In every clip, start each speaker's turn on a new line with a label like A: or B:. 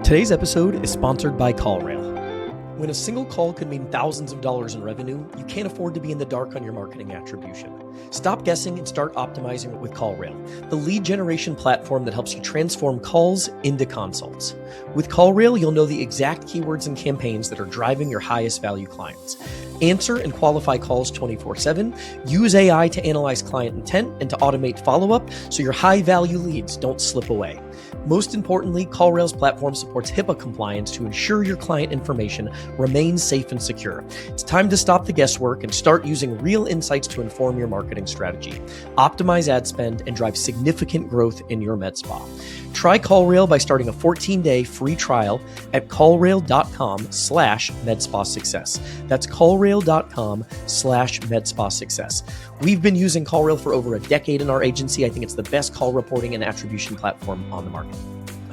A: Today's episode is sponsored by CallRail. When a single call could mean thousands of dollars in revenue, you can't afford to be in the dark on your marketing attribution. Stop guessing and start optimizing with CallRail, the lead generation platform that helps you transform calls into consults. With CallRail, you'll know the exact keywords and campaigns that are driving your highest value clients. Answer and qualify calls 24/7, use AI to analyze client intent and to automate follow-up so your high-value leads don't slip away. Most importantly, CallRail's platform supports HIPAA compliance to ensure your client information remains safe and secure. It's time to stop the guesswork and start using real insights to inform your marketing strategy. Optimize ad spend and drive significant growth in your med spa. Try CallRail by starting a 14-day free trial at callrail.com/medspa-success. That's callrail.com/medspa-success. We've been using CallRail for over a decade in our agency. I think it's the best call reporting and attribution platform on the market.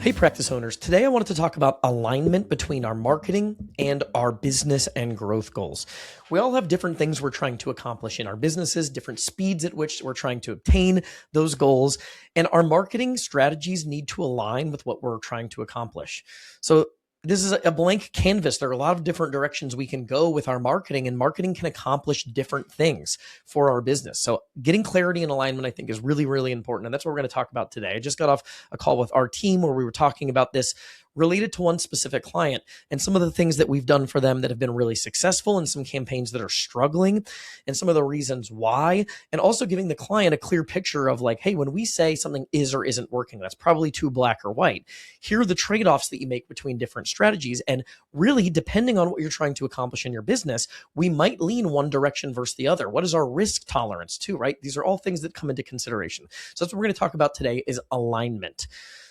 A: Hey, practice owners. Today I wanted to talk about alignment between our marketing and our business and growth goals. We all have different things we're trying to accomplish in our businesses, different speeds at which we're trying to obtain those goals, and our marketing strategies need to align with what we're trying to accomplish. So this is a blank canvas. There are a lot of different directions we can go with our marketing, and marketing can accomplish different things for our business. So getting clarity and alignment, I think, is really, really important. And that's what we're going to talk about today. I just got off a call with our team where we were talking about this related to one specific client and some of the things that we've done for them that have been really successful and some campaigns that are struggling and some of the reasons why, and also giving the client a clear picture of like, hey, when we say something is or isn't working, that's probably too black or white. Here are the trade-offs that you make between different strategies. And really, depending on what you're trying to accomplish in your business, we might lean one direction versus the other. What is our risk tolerance too, right? These are all things that come into consideration. So that's what we're going to talk about today is alignment.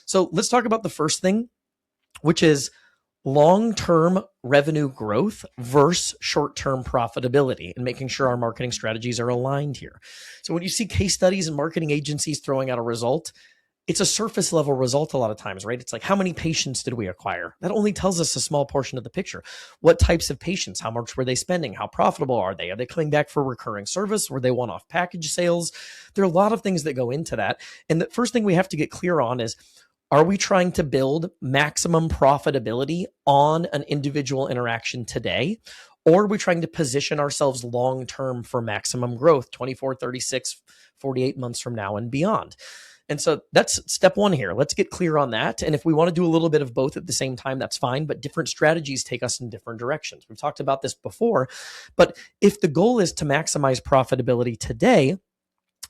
A: So let's talk about the first thing, which is long-term revenue growth versus short-term profitability and making sure our marketing strategies are aligned here. So when you see case studies and marketing agencies throwing out a result, it's a surface level result a lot of times, right? It's like, how many patients did we acquire? That only tells us a small portion of the picture. What types of patients? How much were they spending? How profitable are they? Are they coming back for recurring service? Were they one-off package sales? There are a lot of things that go into that. And the first thing we have to get clear on is, are we trying to build maximum profitability on an individual interaction today? Or are we trying to position ourselves long-term for maximum growth, 24, 36, 48 months from now and beyond? And so that's step one here. Let's get clear on that. And if we want to do a little bit of both at the same time, that's fine. But different strategies take us in different directions. We've talked about this before. But if the goal is to maximize profitability today,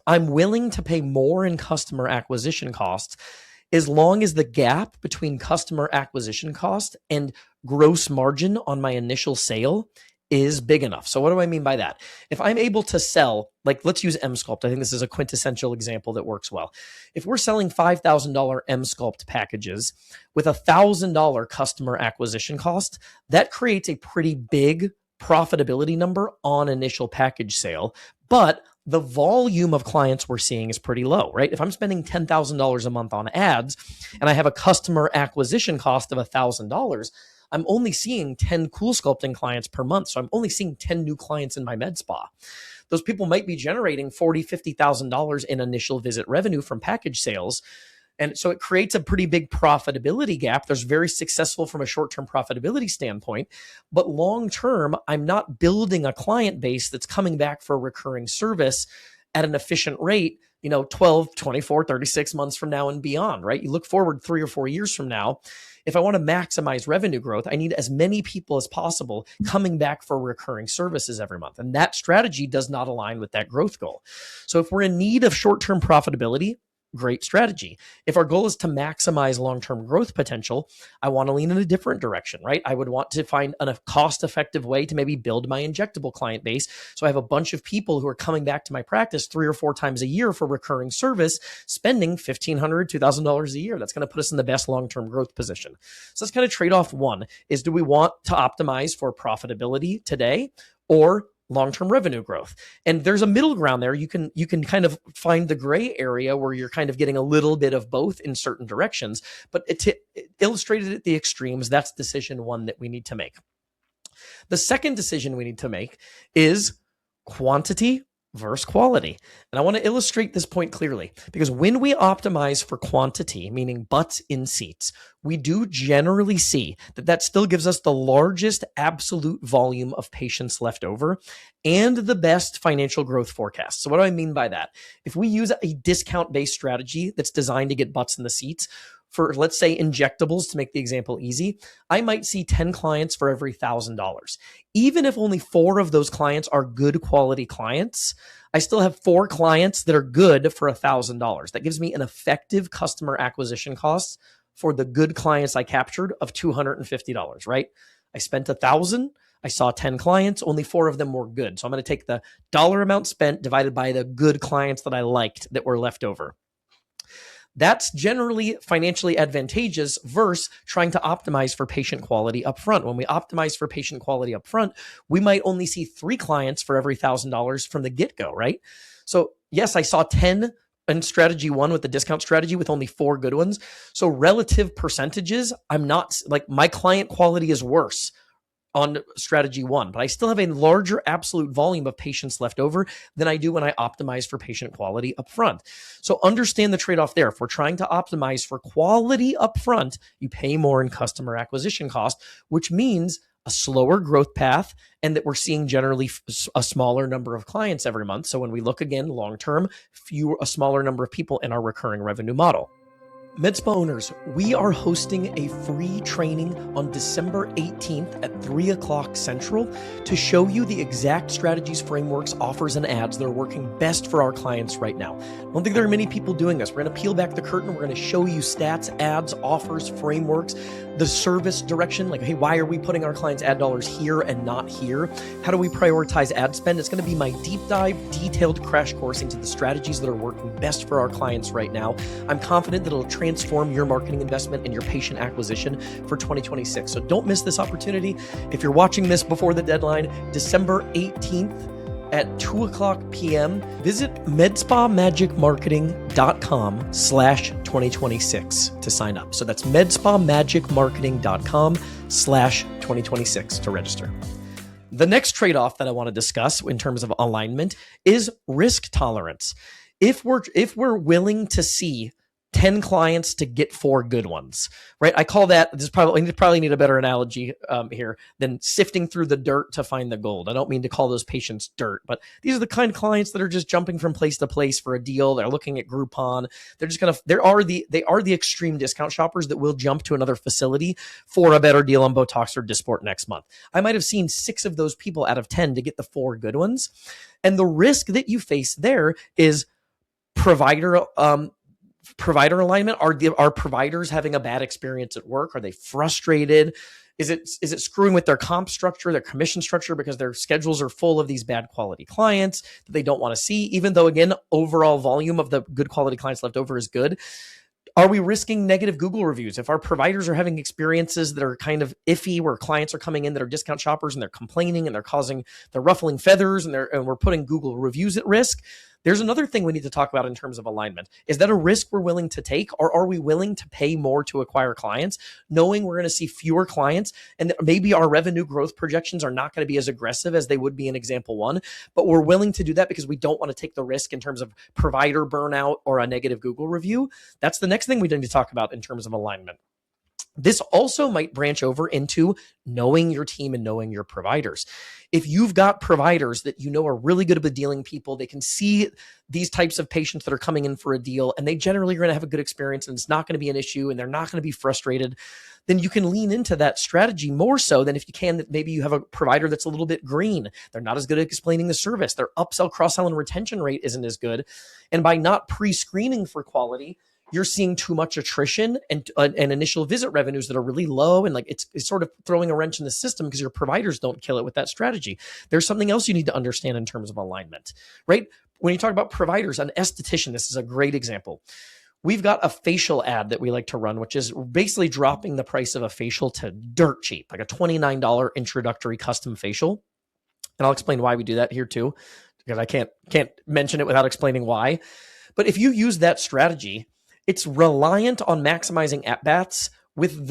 A: I'm willing to pay more in customer acquisition costs as long as the gap between customer acquisition cost and gross margin on my initial sale is big enough. So what do I mean by that? If I'm able to sell, like let's use M-Sculpt. I think this is a quintessential example that works well. If we're selling $5,000 M-Sculpt packages with $1,000 customer acquisition cost, that creates a pretty big profitability number on initial package sale, but the volume of clients we're seeing is pretty low, right? If I'm spending $10,000 a month on ads and I have a customer acquisition cost of $1,000, I'm only seeing 10 Cool Sculpting clients per month. So I'm only seeing 10 new clients in my med spa. Those people might be generating $40,000, $50,000 in initial visit revenue from package sales. And so it creates a pretty big profitability gap. There's very successful from a short-term profitability standpoint, but long-term, I'm not building a client base that's coming back for recurring service at an efficient rate, 12, 24, 36 months from now and beyond, right? You look forward 3 or 4 years from now. If I want to maximize revenue growth, I need as many people as possible coming back for recurring services every month. And that strategy does not align with that growth goal. So if we're in need of short-term profitability, great strategy. If our goal is to maximize long-term growth potential, I want to lean in a different direction, right? I would want to find a cost-effective way to maybe build my injectable client base. So I have a bunch of people who are coming back to my practice 3 or 4 times a year for recurring service, spending $1,500, $2,000 a year. That's going to put us in the best long-term growth position. So that's kind of trade-off one is, do we want to optimize for profitability today or long-term revenue growth? And there's a middle ground there. You can kind of find the gray area where you're kind of getting a little bit of both in certain directions, but illustrated at the extremes, that's decision one that we need to make. The second decision we need to make is quantity versus quality. And I want to illustrate this point clearly because when we optimize for quantity, meaning butts in seats, we do generally see that that still gives us the largest absolute volume of patients left over and the best financial growth forecast. So what do I mean by that? If we use a discount-based strategy that's designed to get butts in the seats, for let's say injectables, to make the example easy, I might see 10 clients for every $1,000. Even if only 4 of those clients are good quality clients, I still have 4 clients that are good for $1,000. That gives me an effective customer acquisition cost for the good clients I captured of $250, right? I spent $1,000. I saw 10 clients, only 4 of them were good. So I'm going to take the dollar amount spent divided by the good clients that I liked that were left over. That's generally financially advantageous versus trying to optimize for patient quality upfront. When we optimize for patient quality upfront, we might only see 3 clients for every $1,000 from the get-go, right? So yes, I saw 10 in strategy 1 with the discount strategy with only 4 good ones. So relative percentages, I'm not like my client quality is worse on strategy 1, but I still have a larger absolute volume of patients left over than I do when I optimize for patient quality upfront. So understand the trade-off there. If we're trying to optimize for quality upfront, you pay more in customer acquisition cost, which means a slower growth path and that we're seeing generally a smaller number of clients every month. So when we look again long-term, a smaller number of people in our recurring revenue model. MedSpa owners, we are hosting a free training on December 18th at 3 o'clock Central to show you the exact strategies, frameworks, offers, and ads that are working best for our clients right now. I don't think there are many people doing this. We're going to peel back the curtain. We're going to show you stats, ads, offers, frameworks, the service direction, like, hey, why are we putting our clients' ad dollars here and not here? How do we prioritize ad spend? It's going to be my deep dive, detailed crash course into the strategies that are working best for our clients right now. I'm confident that it'll transform your marketing investment and your patient acquisition for 2026. So don't miss this opportunity. If you're watching this before the deadline, December 18th at 2 o'clock p.m., visit medspamagicmarketing.com/2026 to sign up. So that's medspamagicmarketing.com/2026 to register. The next trade-off that I want to discuss in terms of alignment is risk tolerance. If we're willing to see 10 clients to get 4 good ones, right? I call that, probably need a better analogy here than sifting through the dirt to find the gold. I don't mean to call those patients dirt, but these are the kind of clients that are just jumping from place to place for a deal. They're looking at Groupon. They're just they are the extreme discount shoppers that will jump to another facility for a better deal on Botox or Dysport next month. I might have seen 6 of those people out of 10 to get the 4 good ones. And the risk that you face there is provider alignment. Are providers having a bad experience at work? Are they frustrated? Is it screwing with their comp structure, their commission structure, because their schedules are full of these bad quality clients that they don't want to see, even though, again, overall volume of the good quality clients left over is good? Are we risking negative Google reviews? If our providers are having experiences that are kind of iffy, where clients are coming in that are discount shoppers and they're complaining and they're ruffling feathers and we're putting Google reviews at risk. There's another thing we need to talk about in terms of alignment. Is that a risk we're willing to take, or are we willing to pay more to acquire clients, knowing we're going to see fewer clients and that maybe our revenue growth projections are not going to be as aggressive as they would be in example 1, but we're willing to do that because we don't want to take the risk in terms of provider burnout or a negative Google review? That's the next thing we need to talk about in terms of alignment. This also might branch over into knowing your team and knowing your providers. If you've got providers that you know are really good at dealing people, they can see these types of patients that are coming in for a deal, and they generally are going to have a good experience and it's not going to be an issue and they're not going to be frustrated, then you can lean into that strategy more so than if you can that maybe you have a provider that's a little bit green. They're not as good at explaining the service. Their upsell, cross-sell, and retention rate isn't as good. And by not pre-screening for quality, you're seeing too much attrition and initial visit revenues that are really low. And like it's sort of throwing a wrench in the system because your providers don't kill it with that strategy. There's something else you need to understand in terms of alignment, right? When you talk about providers, an esthetician, this is a great example. We've got a facial ad that we like to run, which is basically dropping the price of a facial to dirt cheap, like a $29 introductory custom facial. And I'll explain why we do that here too, because I can't mention it without explaining why. But if you use that strategy, it's reliant on maximizing at-bats with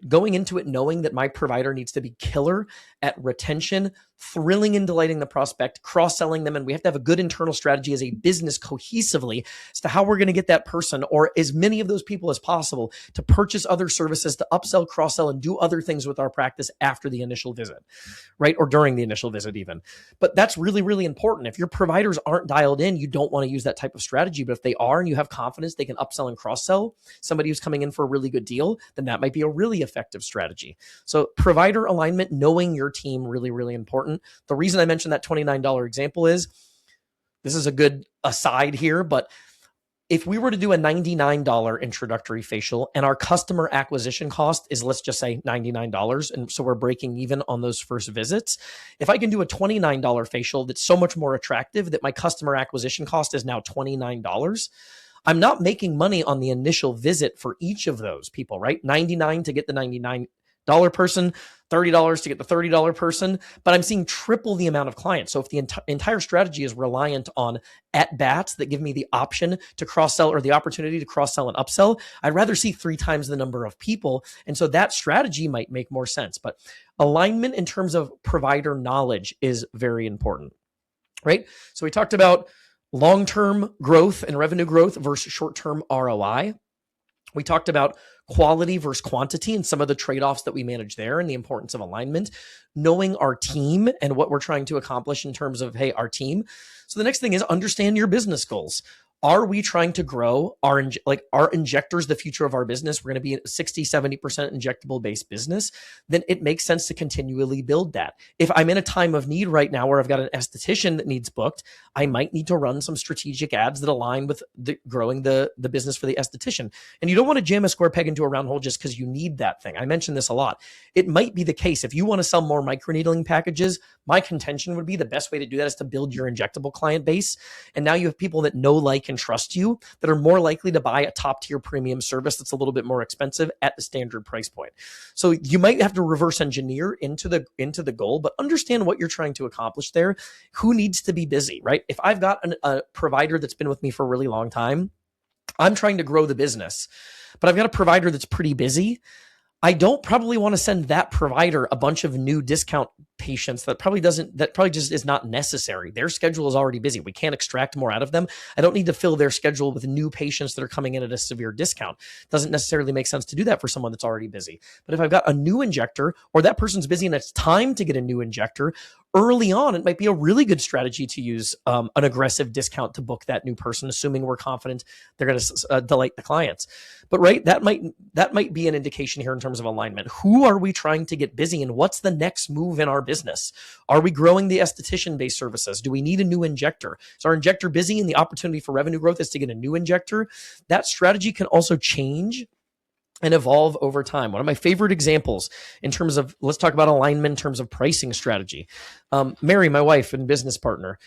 A: going into it knowing that my provider needs to be killer at retention, thrilling and delighting the prospect, cross-selling them, and we have to have a good internal strategy as a business cohesively as to how we're going to get that person or as many of those people as possible to purchase other services, to upsell, cross-sell, and do other things with our practice after the initial visit, right? Or during the initial visit even. But that's really, really important. If your providers aren't dialed in, you don't want to use that type of strategy. But if they are and you have confidence they can upsell and cross-sell somebody who's coming in for a really good deal, then that might be a really effective strategy. So provider alignment, knowing your team, really, really important. The reason I mentioned that $29 example is, this is a good aside here, but if we were to do a $99 introductory facial and our customer acquisition cost is, let's just say $99, and so we're breaking even on those first visits, if I can do a $29 facial that's so much more attractive that my customer acquisition cost is now $29, I'm not making money on the initial visit for each of those people, right? $99 to get the $99 person, $30 to get the $30 person, but I'm seeing triple the amount of clients. So if the entire strategy is reliant on at-bats that give me the option to cross-sell or the opportunity to cross-sell and upsell, I'd rather see 3 times the number of people. And so that strategy might make more sense. But alignment in terms of provider knowledge is very important, right? So we talked about long-term growth and revenue growth versus short-term ROI. We talked about quality versus quantity and some of the trade-offs that we manage there and the importance of alignment, knowing our team and what we're trying to accomplish in terms of, hey, our team. So the next thing is understand your business goals. Are we trying to grow our injectors, the future of our business? We're going to be a 60, 70% injectable based business. Then it makes sense to continually build that. If I'm in a time of need right now where I've got an esthetician that needs booked, I might need to run some strategic ads that align with growing the business for the esthetician. And you don't want to jam a square peg into a round hole just because you need that thing. I mentioned this a lot. It might be the case. If you want to sell more microneedling packages, my contention would be the best way to do that is to build your injectable client base. And now you have people that know, like, and trust you that are more likely to buy a top tier premium service that's a little bit more expensive at the standard price point. So you might have to reverse engineer into the goal, but understand what you're trying to accomplish there. Who needs to be busy, right? If I've got a provider that's been with me for a really long time, I'm trying to grow the business, but I've got a provider that's pretty busy. I don't probably want to send that provider a bunch of new discount patients that probably just is not necessary. Their schedule is already busy. We can't extract more out of them. I don't need to fill their schedule with new patients that are coming in at a severe discount. Doesn't necessarily make sense to do that for someone that's already busy. But if I've got a new injector or that person's busy and it's time to get a new injector, early on, it might be a really good strategy to use an aggressive discount to book that new person, assuming we're confident they're going to delight the clients. But right, that might be an indication here in terms of alignment. Who are we trying to get busy and what's the next move in our business? Are we growing the esthetician-based services? Do we need a new injector? Is our injector busy and the opportunity for revenue growth is to get a new injector? That strategy can also change and evolve over time. One of my favorite examples in terms of, let's talk about alignment in terms of pricing strategy. Mary, my wife and business partner,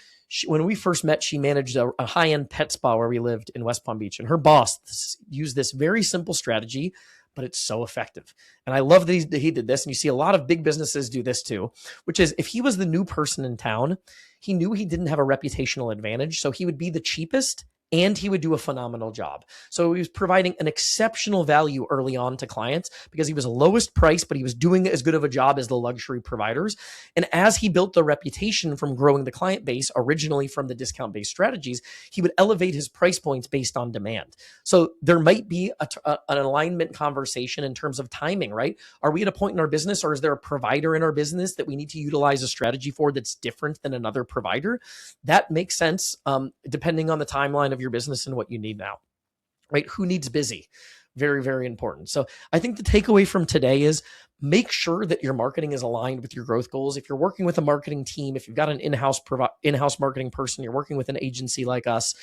A: when we first met, she managed a high-end pet spa where we lived in West Palm Beach. And her boss used this very simple strategy, but it's so effective. And I love that he did this. And you see a lot of big businesses do this too, which is if he was the new person in town, he knew he didn't have a reputational advantage. So he would be the cheapest and he would do a phenomenal job. So he was providing an exceptional value early on to clients because he was the lowest price, but he was doing as good of a job as the luxury providers. And as he built the reputation from growing the client base, originally from the discount-based strategies, he would elevate his price points based on demand. So there might be an alignment conversation in terms of timing, right? Are we at a point in our business or is there a provider in our business that we need to utilize a strategy for that's different than another provider? That makes sense depending on the timeline of your business and what you need now, right? Who needs busy? Very, very important. So I think the takeaway from today is make sure that your marketing is aligned with your growth goals. If you're working with a marketing team, if you've got an in-house marketing person, you're working with an agency like us,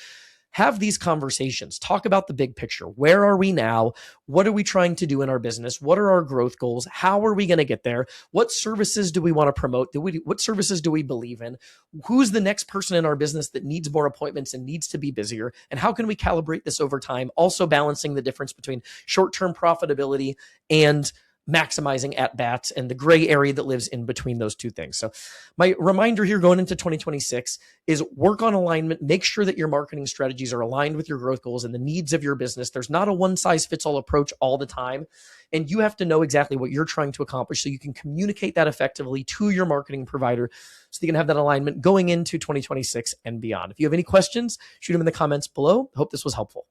A: have these conversations. Talk about the big picture. Where are we now? What are we trying to do in our business? What are our growth goals? How are we going to get there? What services do we want to promote? What services do we believe in? Who's the next person in our business that needs more appointments and needs to be busier? And how can we calibrate this over time? Also balancing the difference between short-term profitability and maximizing at bats and the gray area that lives in between those two things. So my reminder here going into 2026 is work on alignment. Make sure that your marketing strategies are aligned with your growth goals and the needs of your business. There's not a one size fits all approach all the time. And you have to know exactly what you're trying to accomplish so you can communicate that effectively to your marketing provider so you can have that alignment going into 2026 and beyond. If you have any questions, shoot them in the comments below. Hope this was helpful.